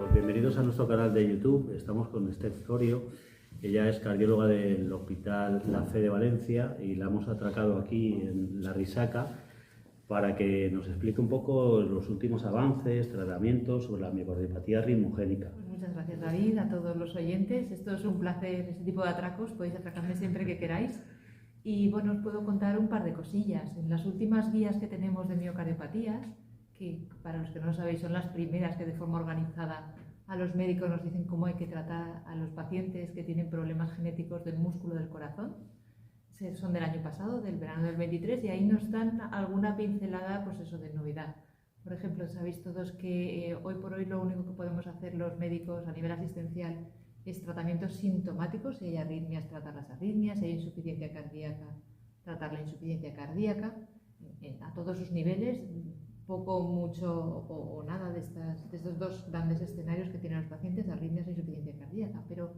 pues bienvenidos a nuestro canal de YouTube. Estamos con Steph Corio. Ella es cardióloga del Hospital La Fe de Valencia y la hemos atracado aquí en La Risaca para que nos explique un poco los últimos avances, tratamientos sobre la miocardiopatía ritmogénica. Pues muchas gracias, David, a todos los oyentes. Esto es un placer, este tipo de atracos. Podéis atracarme siempre que queráis. Y bueno, os puedo contar un par de cosillas. En las últimas guías que tenemos de miocardiopatías, que para los que no lo sabéis son las primeras que de forma organizada a los médicos nos dicen cómo hay que tratar a los pacientes que tienen problemas genéticos del músculo del corazón. Son del año pasado, del verano del 23, y ahí nos dan alguna pincelada, pues eso, de novedad. Por ejemplo, sabéis todos que hoy por hoy lo único que podemos hacer los médicos a nivel asistencial es tratamientos sintomáticos. Si hay arritmias, tratar las arritmias; si hay insuficiencia cardíaca, tratar la insuficiencia cardíaca, a todos sus niveles. Poco, mucho o nada de estos dos grandes escenarios que tienen los pacientes, arritmias e insuficiencia cardíaca. Pero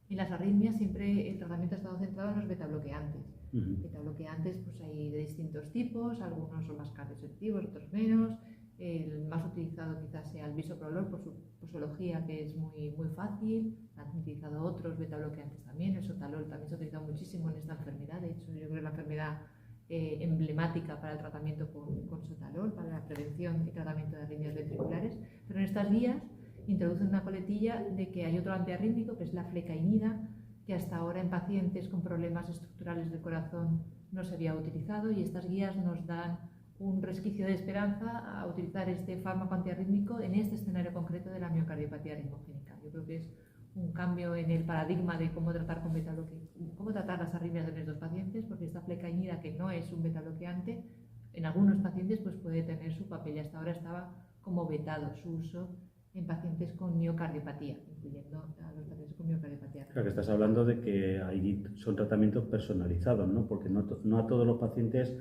en las arritmias siempre el tratamiento ha estado centrado en los betabloqueantes. Betabloqueantes pues hay de distintos tipos, algunos son más cardioselectivos, otros menos. El más utilizado quizás sea el bisoprolol por su posología, que es muy fácil. Han utilizado otros betabloqueantes también. El sotalol también se ha utilizado muchísimo en esta enfermedad. De hecho, yo creo que es la enfermedad emblemática para el tratamiento con sotalol, para la prevención y tratamiento de arritmias ventriculares. Pero en estas guías introducen una coletilla de que hay otro antiarrítmico, que es la flecainida, que hasta ahora en pacientes con problemas estructurales del corazón no se había utilizado, y estas guías nos dan un resquicio de esperanza a utilizar este fármaco antiarrítmico en este escenario concreto de la miocardiopatía ritmogénica. Yo creo que es un cambio en el paradigma de cómo tratar cómo tratar las arritmias en estos pacientes, porque esta flecainida, que no es un betabloqueante, en algunos pacientes pues puede tener su papel, y hasta ahora estaba como vetado su uso en pacientes con miocardiopatía, incluyendo a los pacientes con miocardiopatía. Claro, que estás hablando de que ahí son tratamientos personalizados, ¿no? Porque no a todos los pacientes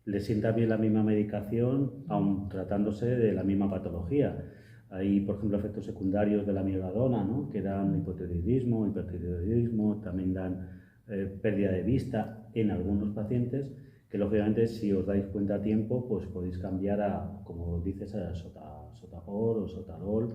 les sienta bien la misma medicación, aun tratándose de la misma patología. Hay, por ejemplo, efectos secundarios de la miogadona, ¿no? Que dan hipotiroidismo, hipertiroidismo, también dan pérdida de vista en algunos pacientes, que lógicamente, si os dais cuenta a tiempo, pues podéis cambiar a, como dices, a sotavor o sotalol.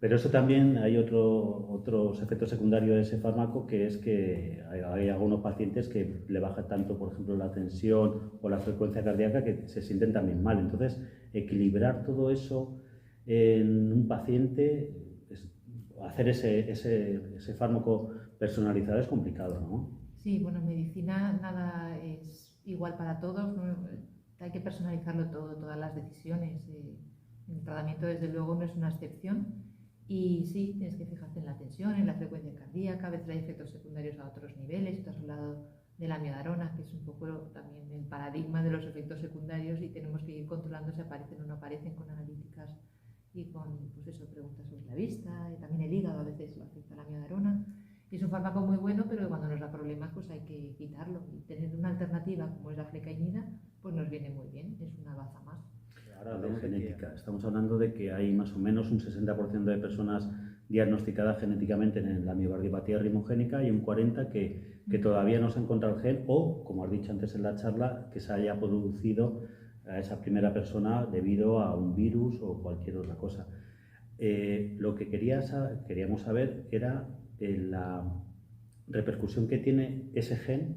Pero eso también hay otros efectos secundarios de ese fármaco, que es que hay algunos pacientes que le baja tanto, por ejemplo, la tensión o la frecuencia cardíaca, que se sienten también mal. Entonces, equilibrar todo eso en un paciente, hacer ese fármaco personalizado es complicado, ¿no? Sí, bueno, en medicina nada es igual para todos, ¿no? Hay que personalizarlo todo, todas las decisiones. El tratamiento, desde luego, no es una excepción. Y sí, tienes que fijarte en la tensión, en la frecuencia cardíaca. A veces hay efectos secundarios a otros niveles. Tú has hablado de la miodarona, que es un poco también el paradigma de los efectos secundarios, y tenemos que ir controlando si aparecen o no aparecen con analíticas y con, pues eso, preguntas sobre la vista. Y también el hígado a veces lo afecta la miodarona. Y es un fármaco muy bueno, pero cuando nos da problemas pues hay que quitarlo. Y tener una alternativa como es la flecainida pues nos viene muy bien, es una baza más. Ahora de genética, estamos hablando de que hay más o menos un 60% de personas diagnosticadas genéticamente en la miocardiopatía ritmogénica y un 40% que todavía no se ha encontrado el gen, o, como has dicho antes en la charla, que se haya producido a esa primera persona debido a un virus o cualquier otra cosa. Lo que queríamos saber era la repercusión que tiene ese gen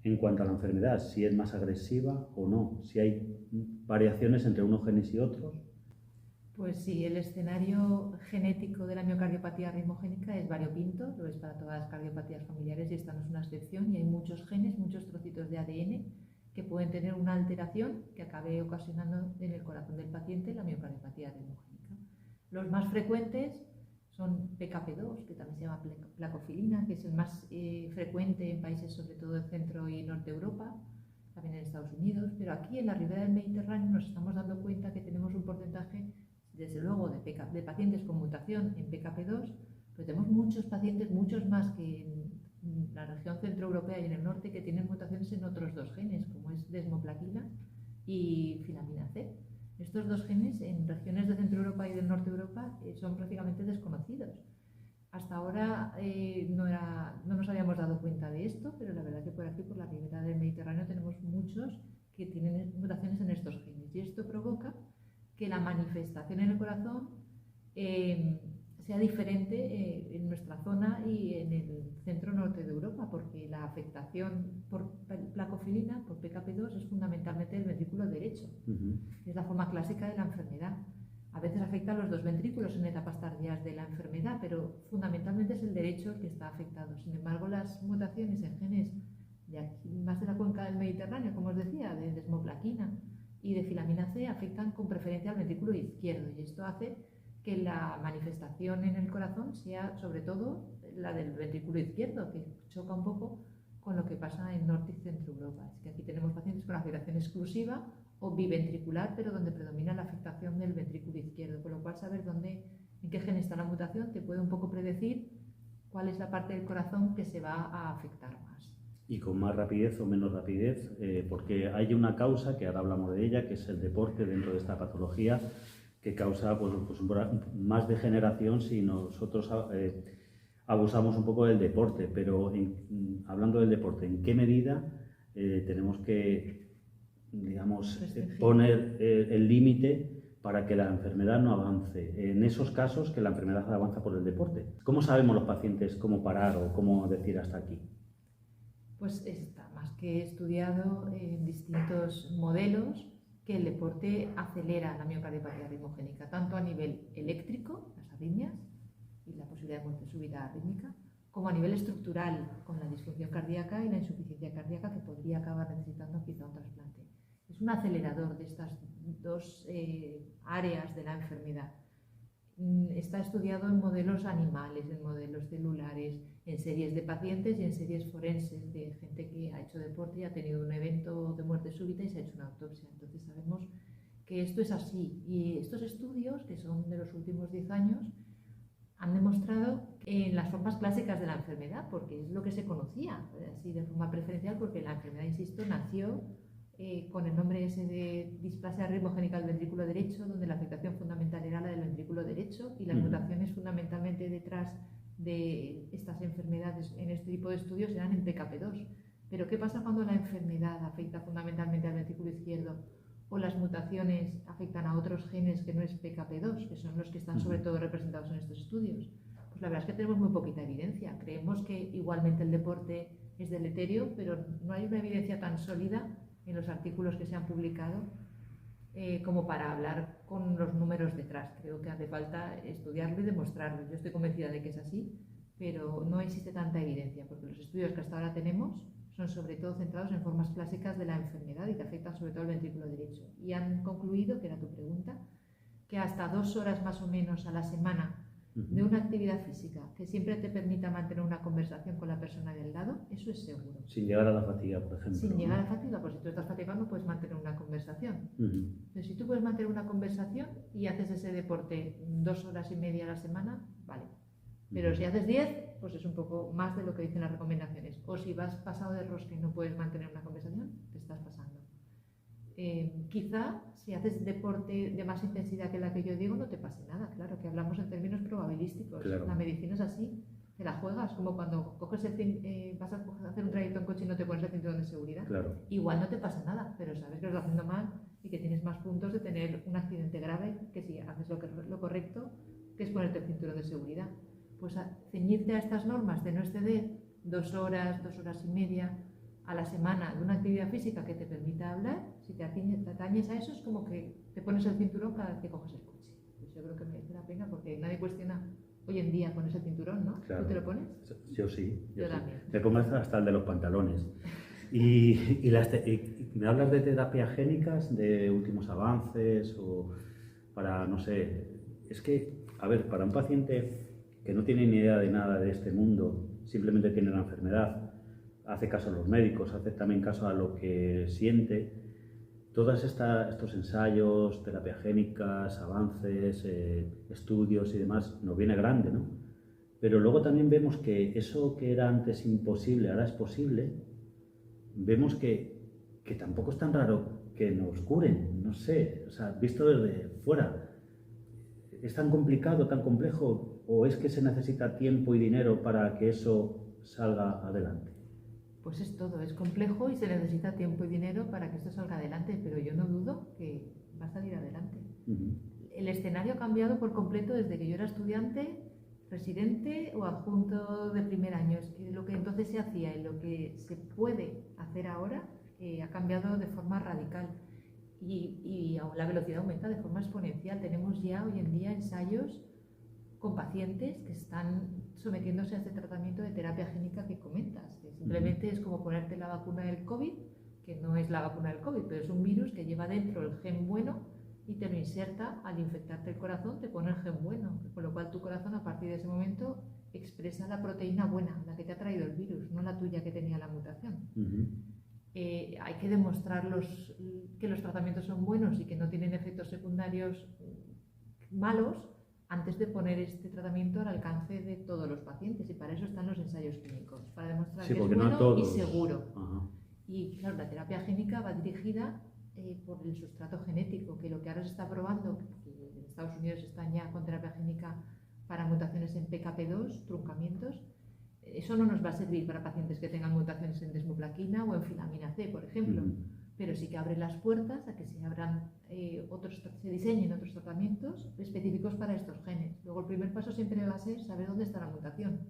en cuanto a la enfermedad, si es más agresiva o no, si hay variaciones entre unos genes y otros. Pues sí, el escenario genético de la miocardiopatía ritmogénica es variopinto, lo es para todas las cardiopatías familiares, y esta no es una excepción. Y hay muchos genes, muchos trocitos de ADN que pueden tener una alteración que acabe ocasionando en el corazón del paciente la miocardiopatía ritmogénica. Los más frecuentes son PKP2, que también se llama placofilina, que es el más frecuente en países sobre todo de Centro y Norte de Europa, también en Estados Unidos. Pero aquí en la ribera del Mediterráneo nos estamos dando cuenta que tenemos un porcentaje, desde luego, de pacientes con mutación en PKP2, pero tenemos muchos pacientes, muchos más que en la región centroeuropea y en el norte, que tienen mutaciones en otros dos genes, como es desmoplaquina y filamina C. Estos dos genes en regiones de Centro Europa y del Norte de Europa son prácticamente desconocidos. Hasta ahora no nos habíamos dado cuenta de esto, pero la verdad que por aquí, por la ribera del Mediterráneo, tenemos muchos que tienen mutaciones en estos genes, y esto provoca que la manifestación en el corazón sea diferente en nuestra zona y en el centro norte de Europa, porque la afectación por placofilina, por PKP2, es fundamentalmente el ventrículo derecho. Es la forma clásica de la enfermedad. A veces afecta a los dos ventrículos en etapas tardías de la enfermedad, pero fundamentalmente es el derecho el que está afectado. Sin embargo, las mutaciones en genes de aquí, más de la cuenca del Mediterráneo, como os decía, de desmoplaquina y de filamina C, afectan con preferencia al ventrículo izquierdo, y esto hace que la manifestación en el corazón sea sobre todo la del ventrículo izquierdo, que choca un poco con lo que pasa en Norte y Centro Europa. Es que aquí tenemos pacientes con afectación exclusiva o biventricular, pero donde predomina la afectación del ventrículo izquierdo, con lo cual saber en qué gen está la mutación te puede un poco predecir cuál es la parte del corazón que se va a afectar más. Y con más rapidez o menos rapidez, porque hay una causa, que ahora hablamos de ella, que es el deporte dentro de esta patología, que causa pues, más degeneración si nosotros abusamos un poco del deporte. Pero hablando del deporte, ¿en qué medida tenemos que, digamos, poner el límite para que la enfermedad no avance? En esos casos que la enfermedad avanza por el deporte. ¿Cómo sabemos los pacientes cómo parar o cómo decir hasta aquí? Pues está más que estudiado en distintos modelos que el deporte acelera la miocardiopatía arritmogénica, tanto a nivel eléctrico, las arritmias y la posibilidad de muerte súbita arrítmica, como a nivel estructural, con la disfunción cardíaca y la insuficiencia cardíaca, que podría acabar necesitando quizá un trasplante. Es un acelerador de estas dos áreas de la enfermedad. Está estudiado en modelos animales, en modelos celulares, en series de pacientes y en series forenses de gente que ha hecho deporte y ha tenido un evento de muerte súbita y se ha hecho una autopsia. Entonces sabemos que esto es así. Y estos estudios, que son de los últimos 10 años, han demostrado en las formas clásicas de la enfermedad, porque es lo que se conocía, así de forma preferencial, porque la enfermedad, insisto, nació con el nombre ese de displasia arritmogénica del ventrículo derecho, donde la afectación fundamental era la del ventrículo derecho, y las mutaciones fundamentalmente detrás de estas enfermedades en este tipo de estudios eran en PKP2. Pero ¿qué pasa cuando la enfermedad afecta fundamentalmente al ventrículo izquierdo o las mutaciones afectan a otros genes que no es PKP2, que son los que están sobre todo representados en estos estudios? Pues la verdad es que tenemos muy poquita evidencia. Creemos que igualmente el deporte es deleterio, pero no hay una evidencia tan sólida en los artículos que se han publicado como para hablar con los números detrás. Creo que hace falta estudiarlo y demostrarlo. Yo estoy convencida de que es así, pero no existe tanta evidencia, porque los estudios que hasta ahora tenemos son sobre todo centrados en formas clásicas de la enfermedad y que afectan sobre todo al ventrículo derecho. Y han concluido, que era tu pregunta, que hasta 2 horas más o menos a la semana de una actividad física que siempre te permita mantener una conversación con la persona de al lado, eso es seguro. Sin llegar a la fatiga, por ejemplo. Sin llegar a la fatiga, pues si tú estás fatigado puedes mantener una conversación. Pero si tú puedes mantener una conversación y haces ese deporte 2 horas y media a la semana, vale. Pero si haces 10, pues es un poco más de lo que dicen las recomendaciones. O si vas pasado de rosca y no puedes mantener una conversación, te estás pasando. Quizá si haces deporte de más intensidad que la que yo digo, no te pase nada. Claro que hablamos en términos probabilísticos. Claro. La medicina es así. Te la juegas, como cuando vas a hacer un trayecto en coche y no te pones el cinturón de seguridad. Claro. Igual no te pasa nada, pero sabes que lo estás haciendo mal y que tienes más puntos de tener un accidente grave que si haces lo correcto, que es ponerte el cinturón de seguridad. Pues ceñirte a estas normas de no exceder 2 horas, 2 horas y media a la semana de una actividad física que te permita hablar. Si te atañes a eso, es como que te pones el cinturón cada vez que coges el coche. Pues yo creo que merece la pena, porque nadie cuestiona hoy en día ponerse el cinturón, ¿no? Claro. ¿Tú te lo pones? Yo sí. Yo también. Me pongo hasta el de los pantalones. Y me hablas de terapias génicas, de últimos avances, o para, no sé, es que, a ver, para un paciente que no tiene ni idea de nada de este mundo, simplemente tiene la enfermedad, hace caso a los médicos, hace también caso a lo que siente. Todos estos ensayos, terapias génicas, avances, estudios y demás, nos viene grande, ¿no? Pero luego también vemos que eso que era antes imposible, ahora es posible. Vemos que tampoco es tan raro que nos curen, no sé, o sea, visto desde fuera. ¿Es tan complicado, tan complejo, o es que se necesita tiempo y dinero para que eso salga adelante? Pues es todo, es complejo y se necesita tiempo y dinero para que esto salga adelante, pero yo no dudo que va a salir adelante. El escenario ha cambiado por completo desde que yo era estudiante residente o adjunto de primer año. Lo que entonces se hacía y lo que se puede hacer ahora ha cambiado de forma radical y la velocidad aumenta de forma exponencial. Tenemos ya hoy en día ensayos con pacientes que están sometiéndose a este tratamiento de terapia génica que comentas, que simplemente es como ponerte la vacuna del COVID, que no es la vacuna del COVID, pero es un virus que lleva dentro el gen bueno y te lo inserta. Al infectarte el corazón te pone el gen bueno, con lo cual tu corazón a partir de ese momento expresa la proteína buena, la que te ha traído el virus, no la tuya que tenía la mutación. Hay que demostrar que los tratamientos son buenos y que no tienen efectos secundarios malos antes de poner este tratamiento al alcance de todos los pacientes, y para eso están los ensayos clínicos, para demostrar que es bueno y seguro. Y claro, la terapia génica va dirigida por el sustrato genético, que lo que ahora se está probando, que en Estados Unidos están ya con terapia génica para mutaciones en PKP2, truncamientos. Eso no nos va a servir para pacientes que tengan mutaciones en desmoplaquina o en filamina C, por ejemplo, pero sí que abre las puertas a que se diseñen otros tratamientos específicos para estos genes. Luego el primer paso siempre va a ser saber dónde está la mutación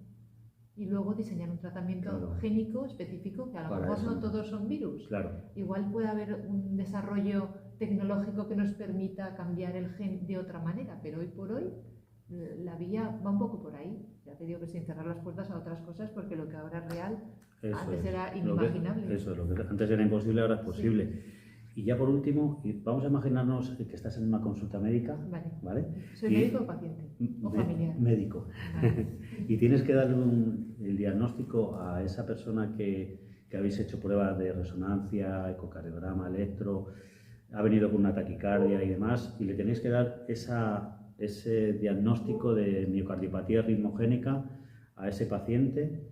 y luego diseñar un tratamiento génico específico, que a lo mejor no todos son virus. Igual puede haber un desarrollo tecnológico que nos permita cambiar el gen de otra manera, pero hoy por hoy la vía va un poco por ahí. Ya te digo que sin cerrar las puertas a otras cosas, porque lo que ahora es real, antes era inimaginable. Lo que antes era imposible, ahora es posible. Sí. Y ya por último, vamos a imaginarnos que estás en una consulta médica. ¿Vale? ¿Soy médico o paciente? ¿O familiar? Médico. Vale. Y tienes que darle el diagnóstico a esa persona que habéis hecho pruebas de resonancia, ecocardiograma, electro, ha venido con una taquicardia y demás, y le tenéis que dar ese diagnóstico de miocardiopatía ritmogénica a ese paciente.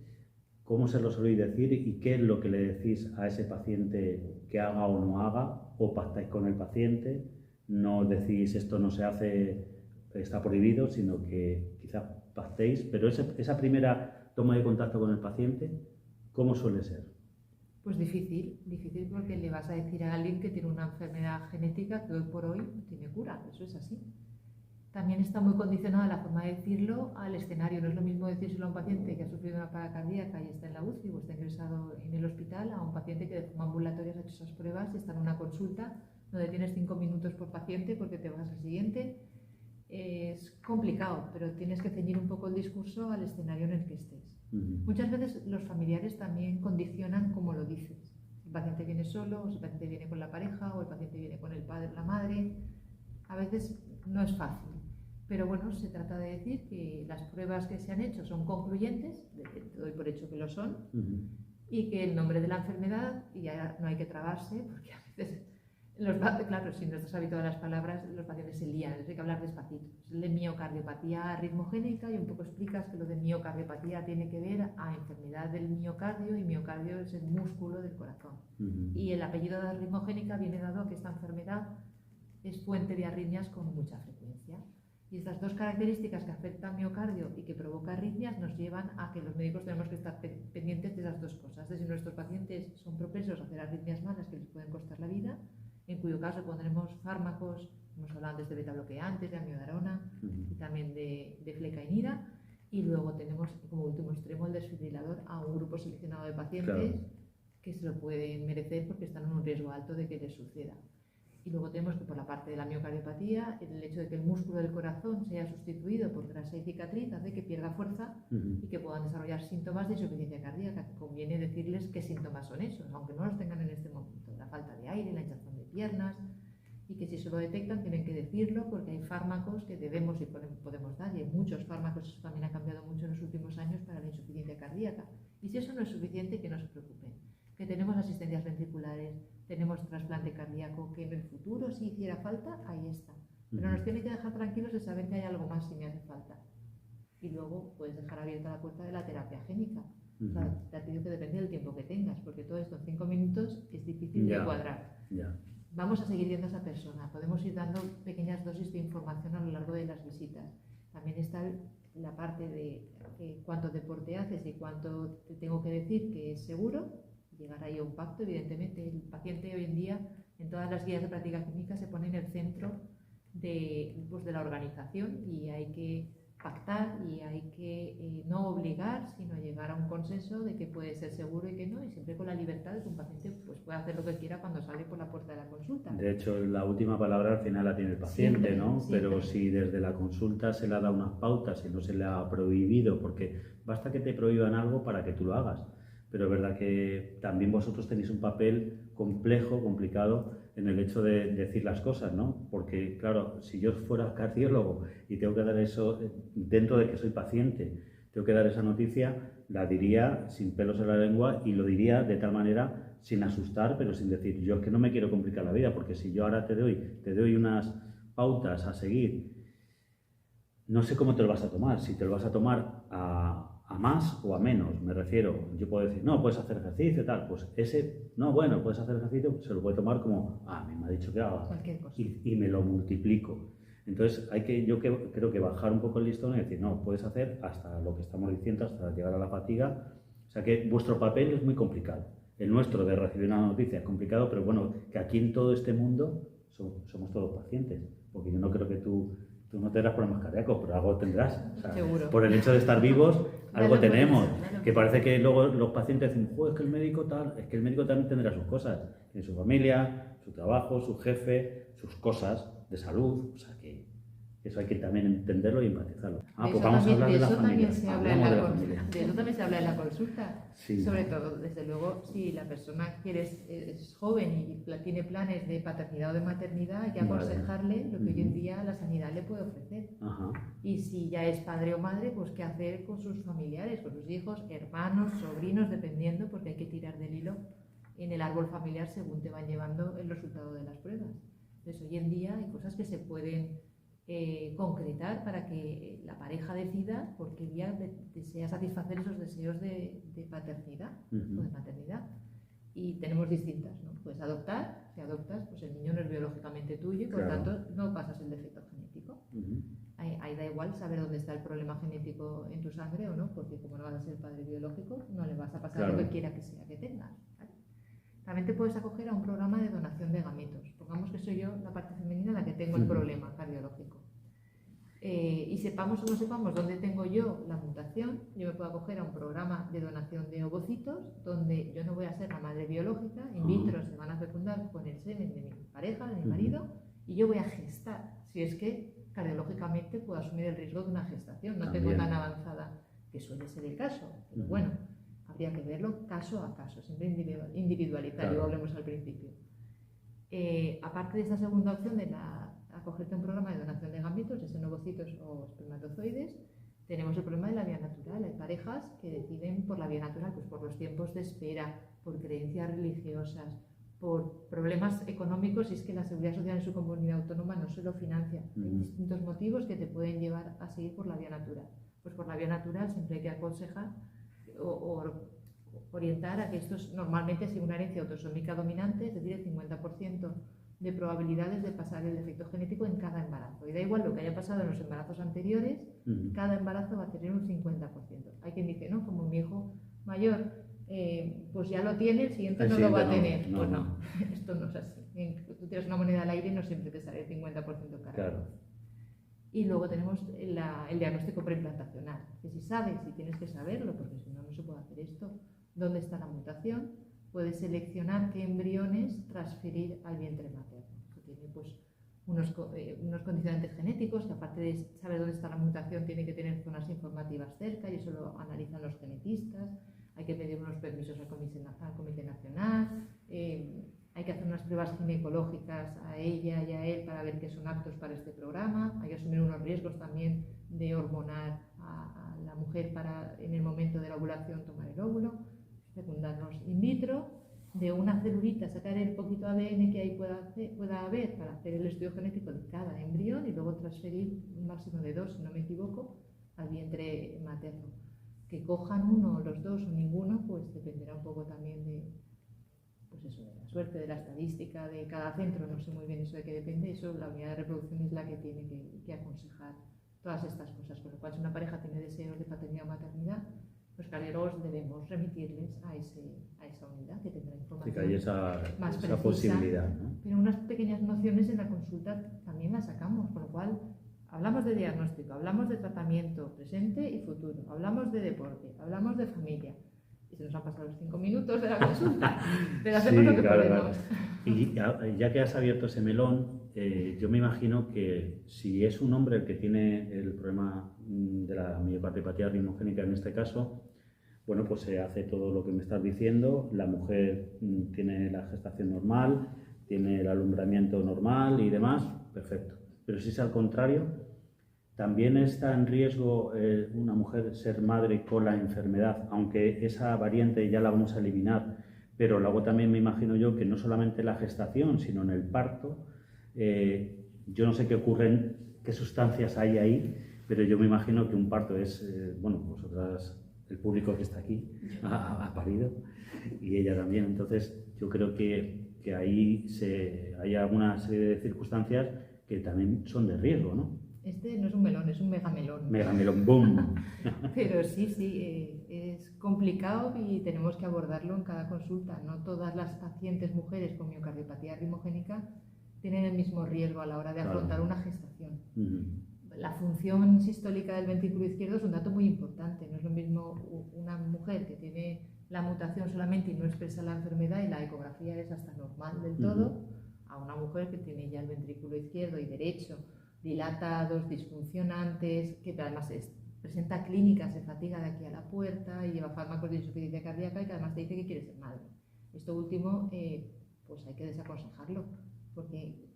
¿Cómo se lo soléis decir y qué es lo que le decís a ese paciente que haga o no haga? ¿O pactáis con el paciente? No decís esto no se hace, está prohibido, sino que quizás pactéis, pero esa primera toma de contacto con el paciente, ¿cómo suele ser? Pues difícil porque le vas a decir a alguien que tiene una enfermedad genética que hoy por hoy no tiene cura, eso es así. También está muy condicionada la forma de decirlo al escenario. No es lo mismo decírselo a un paciente que ha sufrido una parada cardíaca y está en la UCI o está ingresado en el hospital, a un paciente que de forma ambulatoria ha hecho esas pruebas y está en una consulta donde tienes 5 minutos por paciente porque te vas al siguiente. Es complicado, pero tienes que ceñir un poco el discurso al escenario en el que estés. Muchas veces los familiares también condicionan cómo lo dices. El paciente viene solo, o el paciente viene con la pareja, o el paciente viene con el padre o la madre. A veces no es fácil. Pero bueno, se trata de decir que las pruebas que se han hecho son concluyentes, doy por hecho que lo son, y que el nombre de la enfermedad, y ya no hay que trabarse, porque a veces, claro, si no estás habituado a las palabras, los pacientes se lían, hay que hablar despacito. Es de miocardiopatía ritmogénica y un poco explicas que lo de miocardiopatía tiene que ver a enfermedad del miocardio, y miocardio es el músculo del corazón. Y el apellido de ritmogénica viene dado a que esta enfermedad es fuente de arritmias con mucha frecuencia. Y estas dos características que afectan al miocardio y que provoca arritmias nos llevan a que los médicos tenemos que estar pendientes de esas dos cosas. De si nuestros pacientes son propensos a hacer arritmias malas que les pueden costar la vida, en cuyo caso pondremos fármacos, hemos hablado antes de betabloqueantes, de amiodarona y también de flecainida. Y luego tenemos como último extremo el desfibrilador a un grupo seleccionado de pacientes que se lo pueden merecer porque están en un riesgo alto de que les suceda. Y luego tenemos que por la parte de la miocardiopatía, el hecho de que el músculo del corazón sea sustituido por grasa y cicatriz hace que pierda fuerza y que puedan desarrollar síntomas de insuficiencia cardíaca. Conviene decirles qué síntomas son esos, aunque no los tengan en este momento. La falta de aire, la hinchazón de piernas, y que si se lo detectan tienen que decirlo porque hay fármacos que debemos y podemos dar, y hay muchos fármacos, eso también ha cambiado mucho en los últimos años para la insuficiencia cardíaca. Y si eso no es suficiente, que no se preocupen, que tenemos asistencias ventriculares, tenemos trasplante cardíaco, que en el futuro, si hiciera falta, ahí está. Pero nos tiene que dejar tranquilos de saber que hay algo más si me hace falta. Y luego puedes dejar abierta la puerta de la terapia génica. O sea, te digo que depende del tiempo que tengas, porque todo esto en 5 minutos es difícil de cuadrar. Vamos a seguir viendo a esa persona. Podemos ir dando pequeñas dosis de información a lo largo de las visitas. También está la parte de cuánto deporte haces y cuánto te tengo que decir que es seguro. Llegar ahí a un pacto, evidentemente. El paciente hoy en día, en todas las guías de práctica clínica, se pone en el centro de la organización y hay que pactar y hay que no obligar, sino llegar a un consenso de que puede ser seguro y que no, y siempre con la libertad de que un paciente pues, pueda hacer lo que quiera cuando sale por la puerta de la consulta. De hecho, la última palabra al final la tiene el paciente, Siempre, ¿no? siempre. Pero si desde la consulta se le ha dado unas pautas y no se le ha prohibido, porque basta que te prohíban algo para que tú lo hagas. Pero es verdad que también vosotros tenéis un papel complejo, complicado, en el hecho de decir las cosas, ¿no? Porque, claro, si yo fuera cardiólogo y tengo que dar eso, dentro de que soy paciente, tengo que dar esa noticia, la diría sin pelos en la lengua y lo diría de tal manera, sin asustar, pero sin decir, yo es que no me quiero complicar la vida, porque si yo ahora te doy unas pautas a seguir, no sé cómo te lo vas a tomar, si te lo vas a tomar a más o a menos, me refiero. Yo puedo decir, no, puedes hacer ejercicio y tal, pues ese, no, bueno, puedes hacer ejercicio, se lo puede tomar como, a mí me ha dicho que haga, Cualquier cosa. y me lo multiplico. Entonces creo que bajar un poco el listón y decir, no, puedes hacer hasta lo que estamos diciendo, hasta llegar a la fatiga. O sea que vuestro papel es muy complicado. El nuestro de recibir una noticia es complicado, pero bueno, que aquí en todo este mundo somos todos pacientes, porque yo no creo que tú no tendrás problemas cardíacos, pero algo tendrás. O sea, seguro. Por el hecho de estar vivos, algo tenemos. Claro. Que parece que luego los pacientes dicen, es que el médico tal, es que el médico también tendrá sus cosas, en su familia, su trabajo, su jefe, sus cosas de salud. O sea que eso hay que también entenderlo y empatizarlo. Pues vamos a hablar de la familia. De eso también se habla en la consulta. Sí. Sobre todo, desde luego, si la persona es joven y tiene planes de paternidad o de maternidad, hay que aconsejarle lo que hoy en día la sanidad le puede ofrecer. Ajá. Y si ya es padre o madre, pues qué hacer con sus familiares, con sus hijos, hermanos, sobrinos, dependiendo, porque hay que tirar del hilo en el árbol familiar según te van llevando el resultado de las pruebas. Entonces, hoy en día hay cosas que se pueden concretar para que la pareja decida por qué vía desea satisfacer esos deseos de paternidad o de maternidad. Y tenemos distintas, ¿no? Puedes adoptar, si adoptas, pues el niño no es biológicamente tuyo y por tanto no pasas el defecto genético. Ahí da igual saber dónde está el problema genético en tu sangre o no, porque como no vas a ser padre biológico, no le vas a pasar lo que quiera que sea que tengas. ¿Vale? También te puedes acoger a un programa de donación de gametos. Pongamos que soy yo la parte femenina la que tengo el problema cardiológico. Y sepamos o no sepamos dónde tengo yo la mutación, yo me puedo acoger a un programa de donación de ovocitos donde yo no voy a ser la madre biológica, in vitro se van a fecundar con el semen de mi pareja, de mi marido, y yo voy a gestar, si es que cardiológicamente puedo asumir el riesgo de una gestación, no tengo tan avanzada, que suele ser el caso, pero bueno, habría que verlo caso a caso, siempre individualizar, lo hablemos al principio. Aparte de esta segunda opción de acogerte a un programa de donación de gametos, ya sean ovocitos o espermatozoides, tenemos el problema de la vía natural. Hay parejas que deciden por la vía natural, pues por los tiempos de espera, por creencias religiosas, por problemas económicos, y es que la seguridad social en su comunidad autónoma no se lo financia. Hay distintos motivos que te pueden llevar a seguir por la vía natural. Pues por la vía natural siempre hay que aconsejar o orientar a que esto es normalmente sigue una herencia autosómica dominante, es decir, el 50% de probabilidades de pasar el defecto genético en cada embarazo. Y da igual lo que haya pasado en los embarazos anteriores, cada embarazo va a tener un 50%. Hay quien dice, no, como mi hijo mayor, pues ya lo tiene, el siguiente no lo va a tener. Pues no, esto no es así. Tú tiras una moneda al aire y no siempre te sale el 50% cada vez. Claro. Y luego tenemos el diagnóstico preimplantacional, que si sabes, si tienes que saberlo, porque si no, no se puede hacer esto, dónde está la mutación, puedes seleccionar qué embriones transferir al vientre materno, que tiene pues unos condicionantes genéticos, que aparte de saber dónde está la mutación, tiene que tener zonas informativas cerca, y eso lo analizan los genetistas. Hay que pedir unos permisos al Comité Nacional, hay que hacer unas pruebas ginecológicas a ella y a él para ver que son aptos para este programa, hay que asumir unos riesgos también de hormonar a la mujer para en el momento de la ovulación tomar el óvulo, fecundarnos in vitro, de una celulita sacar el poquito ADN que ahí pueda haber para hacer el estudio genético de cada embrión y luego transferir un máximo de 2, si no me equivoco, al vientre materno. Que cojan uno, los dos o ninguno, pues dependerá un poco también de, pues eso, de la suerte, de la estadística de cada centro. No sé muy bien eso de qué depende, eso la unidad de reproducción es la que tiene que aconsejar todas estas cosas. Con lo cual, si una pareja tiene deseos de paternidad o maternidad, los cardiólogos debemos remitirles a esa unidad que tendrá información que hay esa precisa, posibilidad, ¿no? Pero unas pequeñas nociones en la consulta también las sacamos, con lo cual Hablamos de diagnóstico, hablamos de tratamiento presente y futuro, hablamos de deporte, hablamos de familia. Y se nos han pasado los 5 minutos de la consulta, pero hacemos lo que podemos. Y ya que has abierto ese melón, yo me imagino que si es un hombre el que tiene el problema de la miocardiopatía ritmogénica en este caso, bueno, pues se hace todo lo que me estás diciendo, la mujer tiene la gestación normal, tiene el alumbramiento normal y demás, perfecto. Pero si es al contrario, también está en riesgo una mujer ser madre con la enfermedad, aunque esa variante ya la vamos a eliminar, pero luego también me imagino yo que no solamente la gestación, sino en el parto, yo no sé qué ocurren, qué sustancias hay ahí, pero yo me imagino que un parto es, bueno, vosotras, el público que está aquí ha parido y ella también, entonces yo creo que ahí hay alguna serie de circunstancias que también son de riesgo, ¿no? Este no es un melón, es un megamelón. Megamelón, boom. Pero sí, es complicado y tenemos que abordarlo en cada consulta. No todas las pacientes mujeres con miocardiopatía ritmogénica tienen el mismo riesgo a la hora de afrontar una gestación. La función sistólica del ventrículo izquierdo es un dato muy importante. No es lo mismo una mujer que tiene la mutación solamente y no expresa la enfermedad y la ecografía es hasta normal del todo, a una mujer que tiene ya el ventrículo izquierdo y derecho dilatados, disfuncionantes, que además presenta clínicas de fatiga de aquí a la puerta y lleva fármacos de insuficiencia cardíaca y que además te dice que quiere ser madre. Esto último, pues hay que desaconsejarlo, porque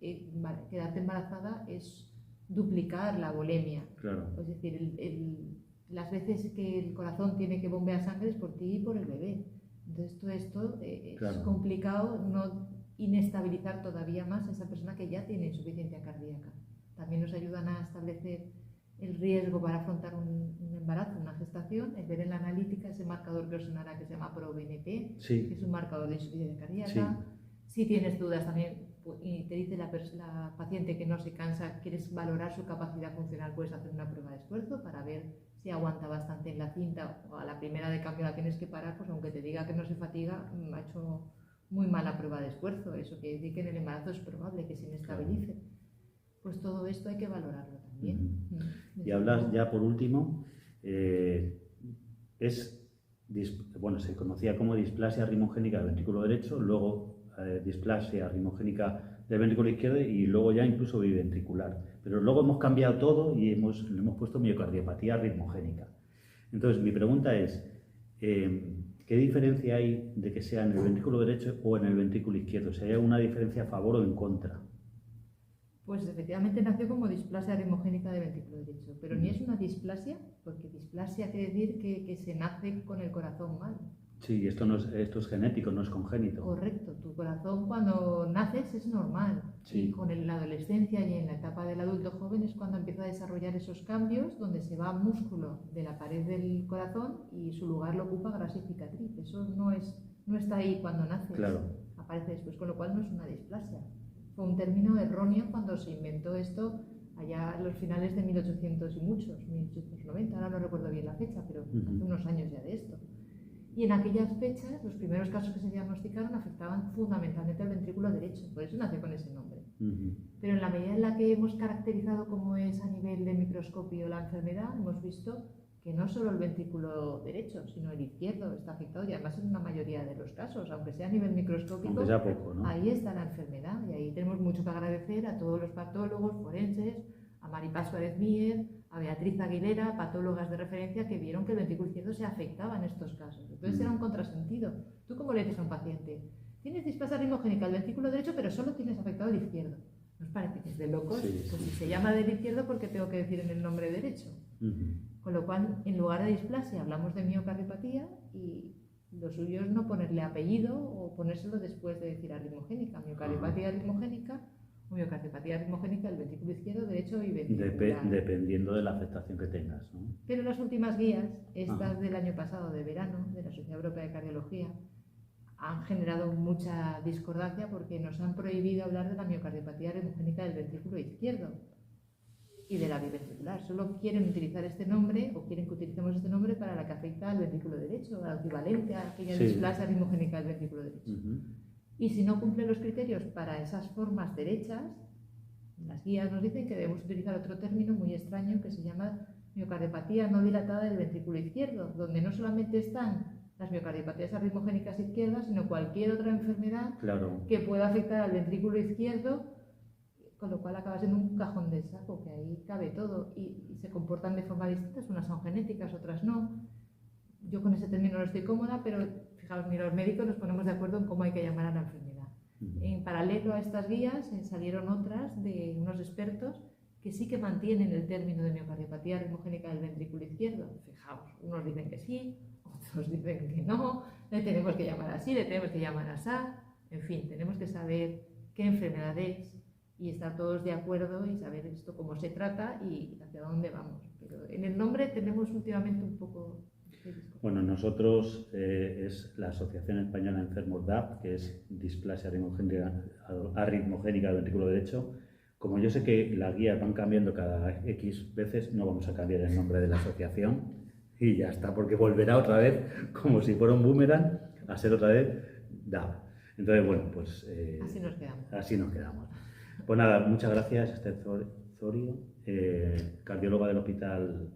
quedarte embarazada es duplicar la volemia. Claro. Es decir, las veces que el corazón tiene que bombear sangre es por ti y por el bebé. Entonces todo esto es complicado no inestabilizar todavía más a esa persona que ya tiene insuficiencia cardíaca. También nos ayudan a establecer el riesgo para afrontar un embarazo, una gestación, el ver en la analítica ese marcador que os sonará que se llama ProBNP, que es un marcador de insuficiencia cardíaca. Si tienes dudas también y te dice la paciente que no se cansa, quieres valorar su capacidad funcional, puedes hacer una prueba de esfuerzo para ver si aguanta bastante en la cinta o a la primera de cambio la tienes que parar, pues aunque te diga que no se fatiga, ha hecho muy mala prueba de esfuerzo. Eso quiere decir que en el embarazo es probable que se inestabilice. Pues todo esto hay que valorarlo también. Y hablas ya por último, bueno, se conocía como displasia rimogénica del ventrículo derecho, luego displasia rimogénica del ventrículo izquierdo y luego ya incluso biventricular. Pero luego hemos cambiado todo y le hemos puesto miocardiopatía ritmogénica. Entonces mi pregunta es, ¿qué diferencia hay de que sea en el ventrículo derecho o en el ventrículo izquierdo? ¿Si hay alguna diferencia a favor o en contra? Pues efectivamente nació como displasia ritmogénica del ventrículo derecho, pero ni es una displasia, porque displasia quiere decir que se nace con el corazón mal. Sí, esto es genético, no es congénito. Correcto, tu corazón cuando naces es normal, y con la adolescencia y en la etapa del adulto joven es cuando empieza a desarrollar esos cambios donde se va músculo de la pared del corazón y su lugar lo ocupa grasa y cicatriz. Eso no está ahí cuando naces, aparece después, con lo cual no es una displasia. Fue un término erróneo cuando se inventó esto allá a los finales de 1800 y muchos, 1890, ahora no recuerdo bien la fecha, pero hace unos años ya de esto. Y en aquellas fechas, los primeros casos que se diagnosticaron afectaban fundamentalmente al ventrículo derecho, por eso nació con ese nombre. Pero en la medida en la que hemos caracterizado cómo es a nivel de microscopio la enfermedad, hemos visto que no solo el ventrículo derecho, sino el izquierdo está afectado, y además en una mayoría de los casos, aunque sea a nivel microscópico, poco, ¿no? Ahí está la enfermedad, y ahí tenemos mucho que agradecer a todos los patólogos forenses, a Maripaz Suárez-Mier, a Beatriz Aguilera, patólogas de referencia que vieron que el ventrículo izquierdo se afectaba en estos casos. Entonces era un contrasentido. ¿Tú cómo le dices a un paciente? Tienes displasia ritmogénica del ventrículo derecho, pero solo tienes afectado el izquierdo. ¿Nos parece que es de locos? Pues si se llama del izquierdo, ¿por qué tengo que decir en el nombre derecho? Con lo cual, en lugar de displasia, hablamos de miocardiopatía, y lo suyo es no ponerle apellido o ponérselo después de decir arritmogénica, miocardiopatía ritmogénica o miocardiopatía ritmogénica del ventrículo izquierdo, derecho y ventricular. Dependiendo de la afectación que tengas, ¿no? Pero las últimas guías, estas del año pasado de verano, de la Sociedad Europea de Cardiología, han generado mucha discordancia porque nos han prohibido hablar de la miocardiopatía ritmogénica del ventrículo izquierdo y de la biventricular. Solo quieren utilizar este nombre, o quieren que utilicemos este nombre para la que afecta al ventrículo derecho, al equivalente a aquella displasia ritmogénica del ventrículo derecho. Y si no cumple los criterios para esas formas derechas, Las guías nos dicen que debemos utilizar otro término muy extraño que se llama miocardiopatía no dilatada del ventrículo izquierdo, donde no solamente están las miocardiopatías arritmogénicas izquierdas, sino cualquier otra enfermedad que pueda afectar al ventrículo izquierdo, con lo cual acaba siendo un cajón de saco, que ahí cabe todo y se comportan de forma distinta, unas son genéticas, otras no. Yo con ese término no estoy cómoda, pero fijaos, ni los médicos nos ponemos de acuerdo en cómo hay que llamar a la enfermedad. En paralelo a estas guías salieron otras de unos expertos que sí que mantienen el término de miocardiopatía arritmogénica del ventrículo izquierdo. Fijaos, unos dicen que sí, otros dicen que no, le tenemos que llamar así, le tenemos que llamar así. En fin, tenemos que saber qué enfermedad es y estar todos de acuerdo y saber esto cómo se trata y hacia dónde vamos. Pero en el nombre tenemos últimamente un poco... Bueno, nosotros es la Asociación Española de Enfermos DAP, que es displasia arritmogénica del ventrículo derecho. Como yo sé que las guías van cambiando cada X veces, no vamos a cambiar el nombre de la asociación y ya está, porque volverá otra vez, como si fuera un boomerang, a ser otra vez DAP. Entonces, bueno, pues... así nos quedamos. Así nos quedamos. Pues nada, muchas gracias, Esther Zorio, cardióloga del Hospital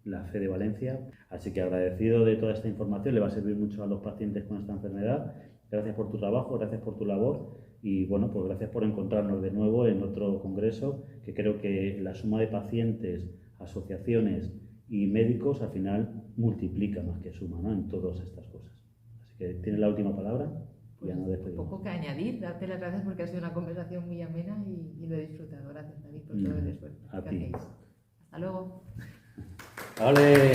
La Fe de Valencia. Así que agradecido de toda esta información, le va a servir mucho a los pacientes con esta enfermedad. Gracias por tu trabajo, gracias por tu labor y bueno, pues gracias por encontrarnos de nuevo en otro congreso, que creo que la suma de pacientes, asociaciones y médicos al final multiplica más que suma, ¿no?, en todas estas cosas. Así que tienes la última palabra. Pues ya no despedimos. Poco que añadir, darte las gracias porque ha sido una conversación muy amena y lo he disfrutado. Gracias, David, por todo el esfuerzo A que ti. hacéis. Hasta luego. ¡Ole!